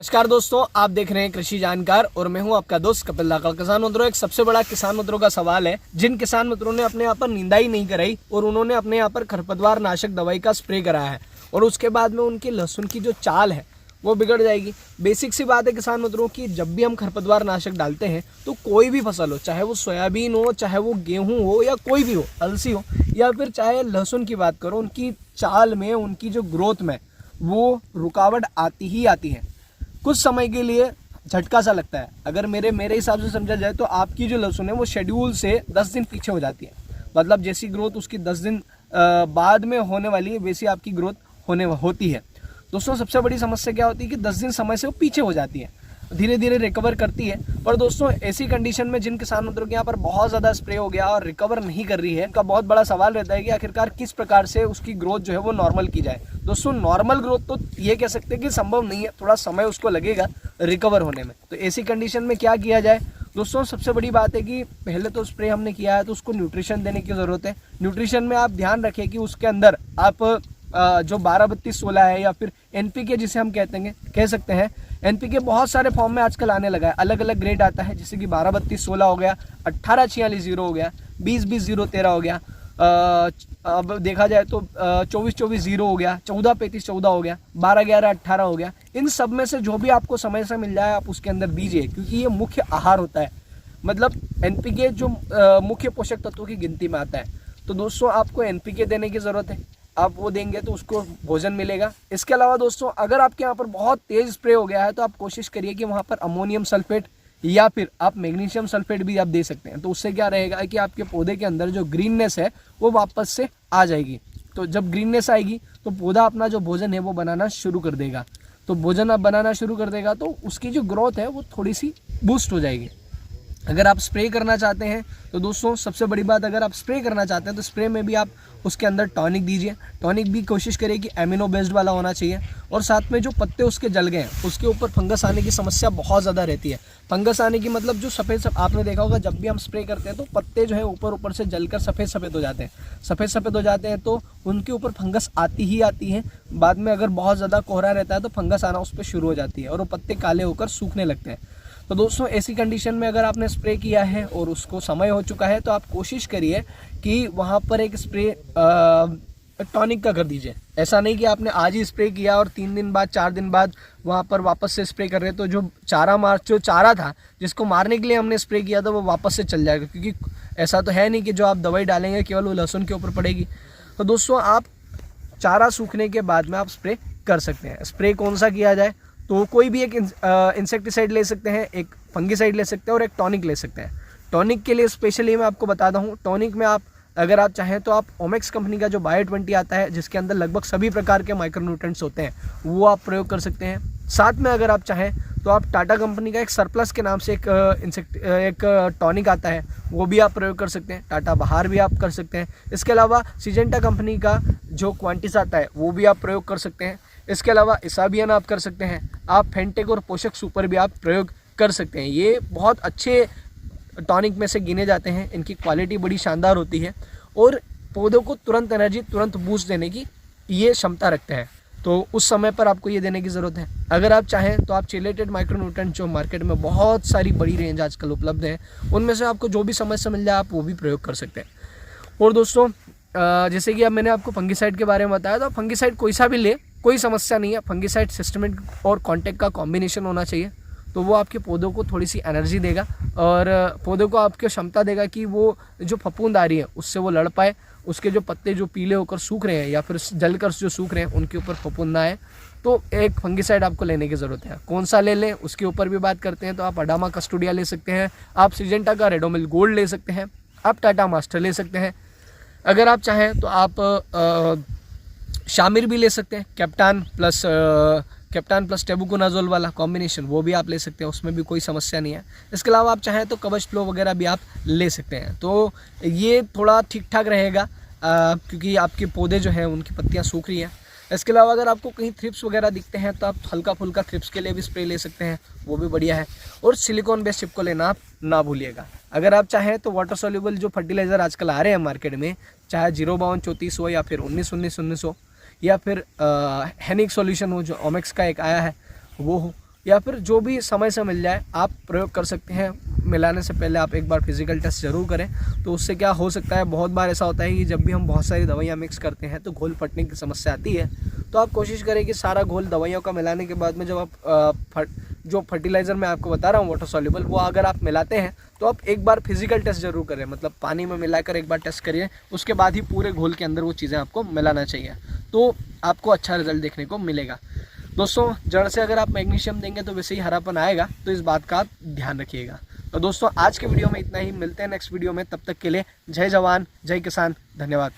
नमस्कार दोस्तों, आप देख रहे हैं कृषि जानकार और मैं हूं आपका दोस्त कपिल दाकड़। किसान मित्रों, एक सबसे बड़ा किसान मित्रों का सवाल है। जिन किसान मित्रों ने अपने यहाँ पर निंदाई नहीं कराई और उन्होंने अपने यहाँ पर खरपतवार नाशक दवाई का स्प्रे कराया है और उसके बाद में उनकी लहसुन की जो चाल है वो बिगड़ जाएगी। बेसिक सी बात है किसान मित्रों की, जब भी हम खरपतवार नाशक डालते हैं तो कोई भी फसल हो, चाहे वो सोयाबीन हो, चाहे वो गेहूं हो या कोई भी हो, अलसी हो या फिर चाहे लहसुन की बात करो, उनकी चाल में, उनकी जो ग्रोथ में वो रुकावट आती ही आती है। कुछ समय के लिए झटका सा लगता है। अगर मेरे हिसाब से समझा जाए तो आपकी जो लहसुन है वो शेड्यूल से 10 दिन पीछे हो जाती है। मतलब जैसी ग्रोथ उसकी 10 दिन बाद में होने वाली है वैसी आपकी ग्रोथ होती है। दोस्तों, सबसे बड़ी समस्या क्या होती है कि 10 दिन समय से वो पीछे हो जाती है, धीरे धीरे रिकवर करती है। पर दोस्तों, ऐसी कंडीशन में जिन किसान मित्रों के यहाँ पर बहुत ज़्यादा स्प्रे हो गया और रिकवर नहीं कर रही है, उनका बहुत बड़ा सवाल रहता है कि आखिरकार किस प्रकार से उसकी ग्रोथ जो है वो नॉर्मल की जाए। दोस्तों, नॉर्मल ग्रोथ तो ये कह सकते हैं कि संभव नहीं है, थोड़ा समय उसको लगेगा रिकवर होने में। तो ऐसी कंडीशन में क्या किया जाए? दोस्तों, सबसे बड़ी बात है कि पहले तो स्प्रे हमने किया है तो उसको न्यूट्रिशन देने की ज़रूरत है। न्यूट्रिशन में आप ध्यान रखें कि उसके अंदर आप जो 12-32-16 है या फिर एनपीके जिसे हम कह सकते हैं। एनपीके बहुत सारे फॉर्म में आजकल आने लगा है, अलग अलग ग्रेड आता है, जैसे कि 12-32-16 हो गया, 18-46-0 हो गया, 20-20-0-13 हो गया, अब देखा जाए तो 24-24-0 हो गया, 14-35-14 हो गया, 12-11-18 हो गया। इन सब में से जो भी आपको समय से मिल जाए आप उसके अंदर दीजिए, क्योंकि ये मुख्य आहार होता है। मतलब एनपीके जो मुख्य पोषक तत्वों की गिनती में आता है। तो दोस्तों, आपको एनपीके देने की ज़रूरत है, आप वो देंगे तो उसको भोजन मिलेगा। इसके अलावा दोस्तों, अगर आपके यहाँ पर बहुत तेज स्प्रे हो गया है तो आप कोशिश करिए कि वहाँ पर अमोनियम सल्फेट या फिर आप मैग्नीशियम सल्फेट भी आप दे सकते हैं। तो उससे क्या रहेगा कि आपके पौधे के अंदर जो ग्रीननेस है वो वापस से आ जाएगी। तो जब ग्रीननेस आएगी तो पौधा अपना जो भोजन है वो बनाना शुरू कर देगा। तो भोजन आप बनाना शुरू कर देगा तो उसकी जो ग्रोथ है वो थोड़ी सी बूस्ट हो जाएगी। अगर आप स्प्रे करना चाहते हैं तो दोस्तों, सबसे बड़ी बात, अगर आप स्प्रे करना चाहते हैं तो स्प्रे में भी आप उसके अंदर टॉनिक दीजिए। टॉनिक भी कोशिश करिए कि एमिनो बेस्ड वाला होना चाहिए। और साथ में जो पत्ते उसके जल गए हैं उसके ऊपर फंगस आने की समस्या बहुत ज़्यादा रहती है। फंगस आने की मतलब जो सफ़ेद आपने देखा होगा, जब भी हम स्प्रे करते हैं तो पत्ते जो है ऊपर से जलकर सफ़ेद हो जाते हैं। सफ़ेद हो जाते हैं तो उनके ऊपर फंगस आती ही आती है। बाद में अगर बहुत ज़्यादा कोहरा रहता है तो फंगस आना उस पर शुरू हो जाती है और वो पत्ते काले होकर सूखने लगते हैं। तो दोस्तों, ऐसी कंडीशन में अगर आपने स्प्रे किया है और उसको समय हो चुका है तो आप कोशिश करिए कि वहाँ पर एक स्प्रे टॉनिक का कर दीजिए। ऐसा नहीं कि आपने आज ही स्प्रे किया और 3 दिन बाद 4 दिन बाद वहाँ पर वापस से स्प्रे कर रहे तो जो चारा था जिसको मारने के लिए हमने स्प्रे किया था वो वापस से चल जाएगा, क्योंकि ऐसा तो है नहीं कि जो आप दवाई डालेंगे केवल वो लहसुन के ऊपर पड़ेगी। तो दोस्तों, आप चारा सूखने के बाद में आप स्प्रे कर सकते हैं। स्प्रे कौन सा किया जाए? तो कोई भी एक इंसेक्टिसाइड ले सकते हैं, एक फंगिसाइड ले सकते हैं और एक टॉनिक ले सकते हैं। टॉनिक के लिए स्पेशली मैं आपको बताता हूँ, टॉनिक में आप अगर आप चाहें तो आप ओमेक्स कंपनी का जो बायो-20 आता है जिसके अंदर लगभग सभी प्रकार के माइक्रोन्यूट्रेंट्स होते हैं वो आप प्रयोग कर सकते हैं। साथ में अगर आप चाहें तो आप टाटा कंपनी का एक सरप्लस के नाम से एक टॉनिक आता है वो भी आप प्रयोग कर सकते हैं। टाटा बहार भी आप कर सकते हैं। इसके अलावा सिजेंटा कंपनी का जो क्वांटिस आता है वो भी आप प्रयोग कर सकते हैं। इसके अलावा इसाबियन आप कर सकते हैं। आप फेंटेक और पोषक सुपर भी आप प्रयोग कर सकते हैं। ये बहुत अच्छे टॉनिक में से गिने जाते हैं। इनकी क्वालिटी बड़ी शानदार होती है और पौधों को तुरंत एनर्जी, तुरंत बूस्ट देने की ये क्षमता रखते हैं। तो उस समय पर आपको ये देने की ज़रूरत है। अगर आप चाहें तो आप चिलेटेड माइक्रोन्यूट्रेंट जो मार्केट में बहुत सारी बड़ी रेंज आजकल उपलब्ध है उनमें से आपको जो भी समय से मिल जाए आप वो भी प्रयोग कर सकते हैं। और दोस्तों, जैसे कि अब मैंने आपको फंगिसाइड के बारे में बताया, तो फंगिसाइड कोई सा भी ले, कोई समस्या नहीं है। फंगिसाइड सिस्टमिक और कॉन्टैक्ट का कॉम्बिनेशन होना चाहिए, तो वो आपके पौधों को थोड़ी सी एनर्जी देगा और पौधों को आपकी क्षमता देगा कि वो जो फफूंद आ रही है उससे वो लड़ पाए। उसके जो पत्ते जो पीले होकर सूख रहे हैं या फिर जलकर जो सूख रहे हैं उनके ऊपर फफूंद ना आए, तो एक फंगिसाइड आपको लेने की ज़रूरत है। कौन सा ले लें उसके ऊपर भी बात करते हैं। तो आप अडामा कस्टोडिया ले सकते हैं, आप सिजेंटा का रेडोमिल गोल्ड ले सकते हैं, आप टाटा मास्टर ले सकते हैं। अगर आप चाहें तो आप शामिर भी ले सकते हैं, कैप्टान प्लस टेबुकोनाजोल वाला कॉम्बिनेशन वो भी आप ले सकते हैं, उसमें भी कोई समस्या नहीं है। इसके अलावा आप चाहें तो कवच फ्लो वगैरह भी आप ले सकते हैं। तो ये थोड़ा ठीक ठाक रहेगा क्योंकि आपके पौधे जो हैं उनकी पत्तियां सूख रही हैं। इसके अलावा अगर आपको कहीं थ्रिप्स वगैरह दिखते हैं तो आप हल्का फुल्का थ्रिप्स के लिए भी स्प्रे ले सकते हैं, वो भी बढ़िया है। और सिलिकॉन बेस्ड चिप को लेना आप ना भूलिएगा। अगर आप चाहें तो वाटर सोल्यूबल जो फर्टिलाइज़र आजकल आ रहे हैं मार्केट में, चाहे 05234 हो या फिर 1919 हो या फिर हेनिक सॉल्यूशन हो जो ओमेक्स का एक आया है वो हो, या फिर जो भी समय से मिल जाए आप प्रयोग कर सकते हैं। मिलाने से पहले आप एक बार फिजिकल टेस्ट जरूर करें। तो उससे क्या हो सकता है, बहुत बार ऐसा होता है कि जब भी हम बहुत सारी दवाइयाँ मिक्स करते हैं तो घोल फटने की समस्या आती है। तो आप कोशिश करें कि सारा घोल दवाइयों का मिलाने के बाद में जब आप जो फर्टिलाइज़र मैं आपको बता रहा हूँ वाटर सॉल्युबल, वो अगर आप मिलाते हैं तो आप एक बार फिजिकल टेस्ट जरूर करें, मतलब पानी में मिलाकर एक बार टेस्ट करिए, उसके बाद ही पूरे घोल के अंदर वो चीज़ें आपको मिलाना चाहिए, तो आपको अच्छा रिजल्ट देखने को मिलेगा। दोस्तों, जड़ से अगर आप मैग्नीशियम देंगे तो वैसे ही हरापन आएगा, तो इस बात का आप ध्यान रखिएगा। तो दोस्तों, आज के वीडियो में इतना ही, मिलते हैं नेक्स्ट वीडियो में, तब तक के लिए जय जवान जय किसान, धन्यवाद।